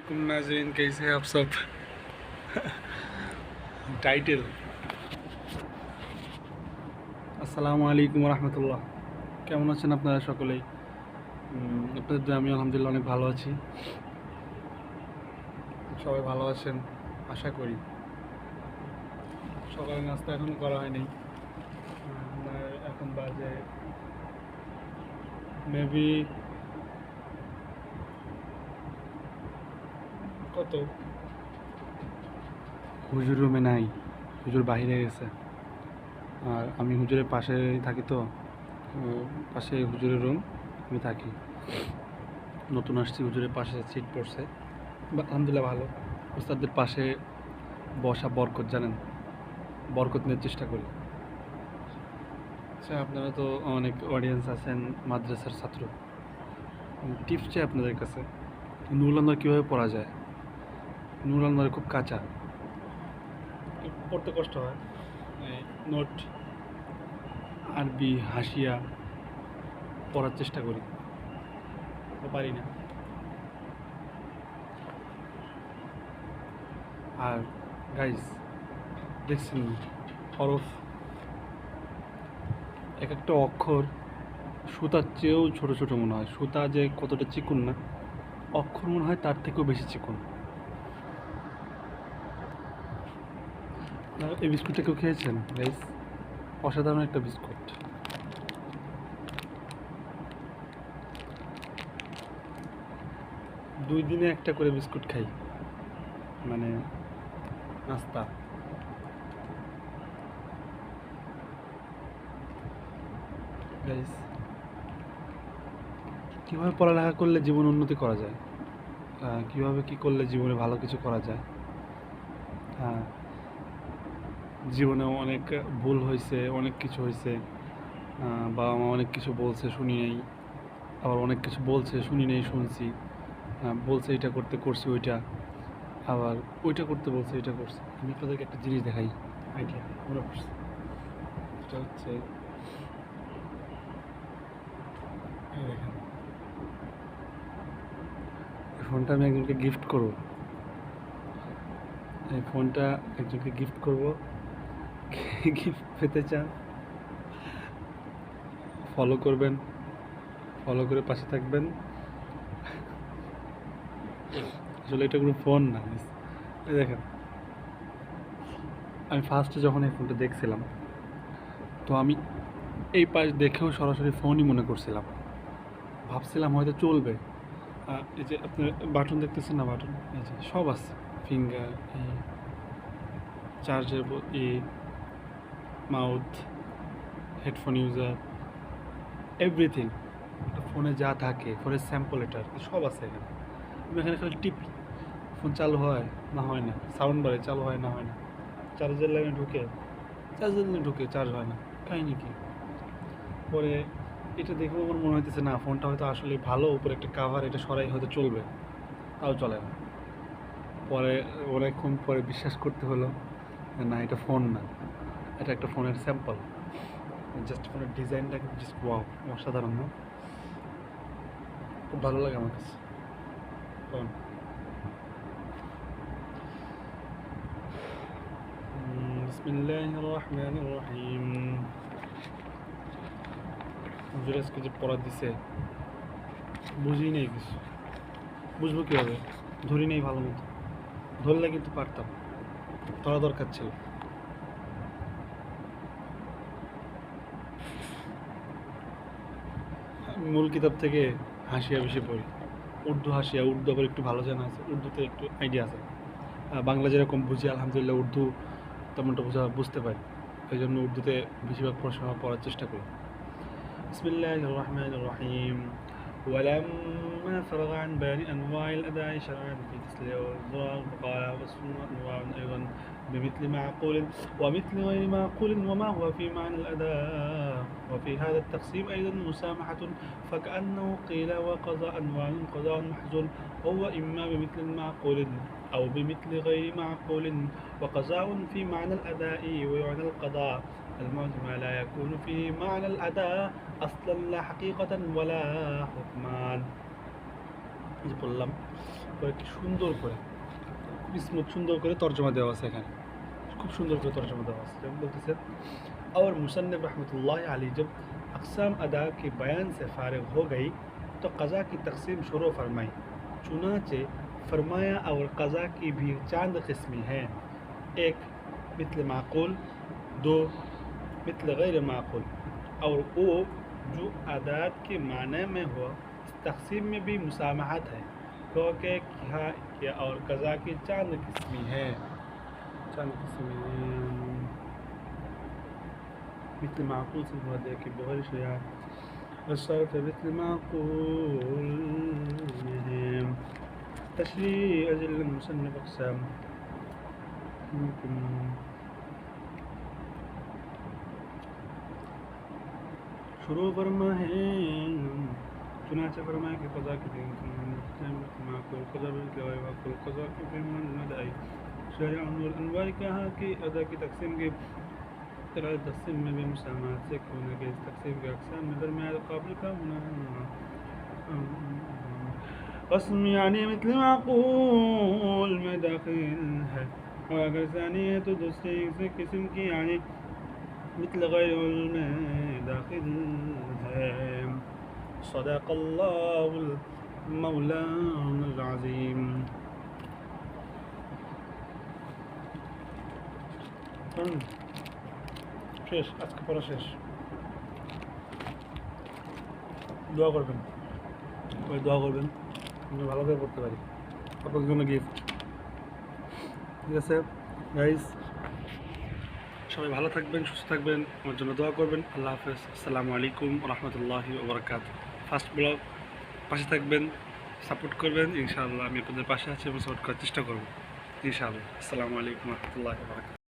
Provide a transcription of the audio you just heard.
वालेकुम नाज़रीन, कैसे हैं आप सब। টাইটেল আসসালামু আলাইকুম রহমতুল্লাহ। কেমন আছেন আপনারা সকলেই? আপনাদের দোয়ায় আমি আলহামদুলিল্লাহ অনেক ভালো আছি। সবাই ভালো আছেন আশা করি। সকালে নাস্তা এখন করা হয়নি। এখন বাজে মেবি কত, হুজুর রুমে নাই, হুজুর বাইরে গেছে। আর আমি হুজুরের পাশে থাকি, তো পাশে হুজুরের রুম, আমি থাকি। নতুন আসছি, হুজুরের পাশে সিট পড়ছে, আলহামদুলিল্লাহ ভালো। ওস্তাদদের পাশে বসা বরকত, জানেন, বরকত নেওয়ার চেষ্টা করি। আচ্ছা, আপনারা তো অনেক অডিয়েন্স আছেন, মাদ্রাসার ছাত্র। টিপস চাই আপনাদের কাছে, নুরুল আনোয়ার কীভাবে পড়া যায়। নুরুল আনোয়ার খুব কাঁচা, পড়তে কষ্ট হয়। নোট, আরবি, হাসিয়া পড়ার চেষ্টা করি, পারি না। আর গাইজ, দেখছেন হরফ, এক একটা অক্ষর সুতার চেয়েও ছোট ছোট মনে হয়। সুতা যে কতটা চিকন না, অক্ষর মনে হয় তার থেকেও বেশি চিকন। এই বিস্কুটটা কেউ খেয়েছেন গাইজ? অসাধারণ একটা বিস্কুট। দুই দিনে একটা করে বিস্কুট খাই, মানে নাস্তা। গাইজ, কীভাবে পড়ালেখা করলে জীবন উন্নতি করা যায়, কীভাবে কী করলে জীবনে ভালো কিছু করা যায়। জীবনে অনেক ভুল হয়েছে, অনেক কিছু হয়েছে। বাবা মা অনেক কিছু বলছে, শুনি নেই। আবার অনেক কিছু বলছে, শুনি নেই, শুনছি। বলছে এটা করতে, করছি ওইটা। আবার ওইটা করতে বলছে, এটা করছে। আমি আপনাদেরকে একটা জিনিস দেখাই, আইডিয়া মনে পড়ছে। এটা হচ্ছে, দেখেন, এই ফোনটা আমি একজনকে গিফট করব। এই ফোনটা একজনকে গিফট করব। গিফট পেতে চান, ফলো করবেন, ফলো করে পাশে থাকবেন। আসলে এটা কোনো ফোন না। এই দেখেন, আমি ফার্স্টে যখন এই ফোনটা দেখছিলাম, তো আমি এই পাশ দেখেও সরাসরি ফোনই মনে করছিলাম, ভাবছিলাম হয়তো চলবে। এই যে আপনার বাটন দেখতেছেন না, বাটন এই যে সব আছে, finger, charger, mouth, headphone user, everything. ফোনে যা থাকে, ফোনের স্যাম্পল, এটা সব আছে এখানে। আমি এখানে খালি টিপি, ফোন চালু হয় না হয় না, সাউন্ড বাড়ে, চালু হয় না হয় না, চার্জার লাইনে ঢুকে, চার্জ হয় না, কাহিনি কি। পরে এটা দেখেও আমার মনে হইতেছে না, ফোনটা হয়তো আসলে ভালো, উপরে একটা কাভার, এটা সরাই হয়তো চলবে, তাও চলে না। পরে অনেকক্ষণ পরে বিশ্বাস করতে হলো, না এটা ফোন না, এটা একটা ফোনের স্যাম্পল। জাস্ট ফোনের ডিজাইনটা কিন্তু জাস্ট ওয়াও, অসাধারণ না? খুব ভালো লাগে আমার কাছে ফোন। বিসমিল্লাহির রহমানির রহিম। হুজুর আজকে যে পড়া দিছে, বুঝি নেই কিছু। বুঝবো কীভাবে? ধরি নেই ভালো মতো, ধরলে কিন্তু পারতাম, ধরা দরকার ছিল। মূল কিতাব থেকে হাসিয়া বেশি পড়ি, উর্দু হাসিয়া, উর্দু আবার একটু ভালো জানা আছে, উর্দুতে একটু আইডিয়া আছে। বাংলা যেরকম বুঝি, আলহামদুলিল্লাহ উর্দু তেমনটা বুঝতে পারি। এই জন্য উর্দুতে বেশিরভাগ পড়াশোনা পড়ার চেষ্টা করি। বিসমিল্লাহির রহমানির রহিম। ولما فرغ عن بيان أنواع الأداء شرعا في تسلية والظهر فقال وصفنا أنواع أيضا بمثل معقول ومثل غير معقول وما هو في معنى الأداء. وفي هذا التقسيم أيضا مسامحة، فكأنه قيل وقضى أنواع قضاء محزون، وهو إما بمثل معقول أو بمثل غير معقول، وقضاء في معنى الأداء ويعنى القضاء. المعجم لا يكون فيه معنى الأداء أصلا لا حقيقة ولا حكمان. বললাম কয়েকটি সুন্দর করে খুব স্মুথ সুন্দর করে তর্জমা দেওয়া আছে এখানে, খুব সুন্দর করে তর্জমা দেওয়া আছে। যেমন বলতেছেন और मुसन्निफ रहमतुल्लाह अलैह जब अक़साम अदा के बयान से फारिग हो गई तो क़ज़ा की तक़सीम शुरू फरमाई। चुनाचे फरमाया और क़ज़ा की भी चंद किस्में हैं, एक मित्ल माक़ूल, दो मित्ल गैर माक़ूल, और वो जो आदात के माने में हो इस तक़सीम में भी मुसामहत है, क्योंकि क्या और क़ज़ा की चंद किस्में हैं, चंद किस्में مثل معقول से مراد है कि बहुत शया الصرف مثل معقول में تشريع أجل المصنف أقسام ممكن شروع فرما ہے چنانچہ فرمایا کہ قضا کے دن معقول قضا بالکل معقول قضا کے دن ندائی شرع نور انوار کہا کہ ادا کی تقسیم کے تقسیم میں بھی مسامات سے ہونے کے اس تقسیم کے اقسام میں درمیان قابل کا ہونا قسم یعنی مثل معقول میں داخل ہے، اور اگر ثانی ہے تو دوسری سے قسم کی یعنی مثل غیر میں داخل ہے۔ صدق اللہ المولانا العظیم۔ শেষ, আজকে পড়া শেষ। দোয়া করবেন, দোয়া করবেন আমি ভালো করে পড়তে পারি, আপনাদের জন্য গিফট। ঠিক আছে গাইস, সবাই ভালো থাকবেন, সুস্থ থাকবেন, আমার জন্য দোয়া করবেন। আল্লাহ হাফেজ, আসসালামু আলাইকুম রহমতুল্লাহি ওয়া বারাকাতুহু। ফার্স্ট ব্লগ, পাশে থাকবেন, সাপোর্ট করবেন, ইনশাআল্লাহ আমি আপনাদের পাশে আছি এবং সাপোর্ট করার চেষ্টা করব ইনশাআল্লাহ। আসসালামু আলাইকুম রহমতুল্লাহি ওয়া বারাকাতুহু।